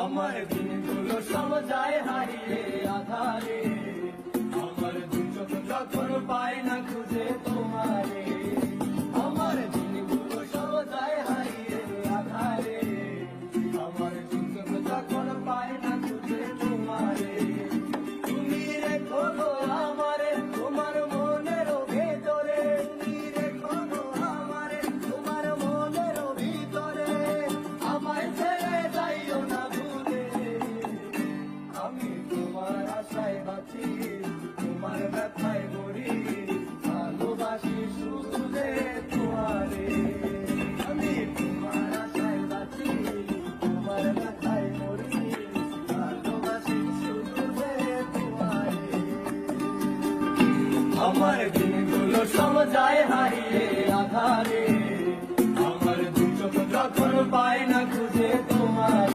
আমার দিনগুলো সব যায় হারিয়ে আধারে, আমার দু চোখ যখন পায় না খুঁজে তোমারে। আমার দিনগুলো সব যায় হারিয়ে আধারে, আমার দু চোখ যখন পায় না খুঁজে তোমারে। তুমি রেখো গো আমারে তোমার মনের ভেতরে, তুমি রেখো গো আমারে তোমার মনের ভিতরে। আমায় ছেড়ে যাইও না ভুলে, আমি তোমার আশায় বাঁচি, তোমার ব্যথায় মরি, ভালোবাসি শুধু যে তোমারে। আমি তোমার আশায় বাঁচি, তোমার ব্যথায় মরি, ভালোবাসি শুধু যে তোমারে। আমার দিনগুলো সব যায় হারিয়ে আধারে, আমার দু চোখ যখন পায় না খুঁজে তোমার।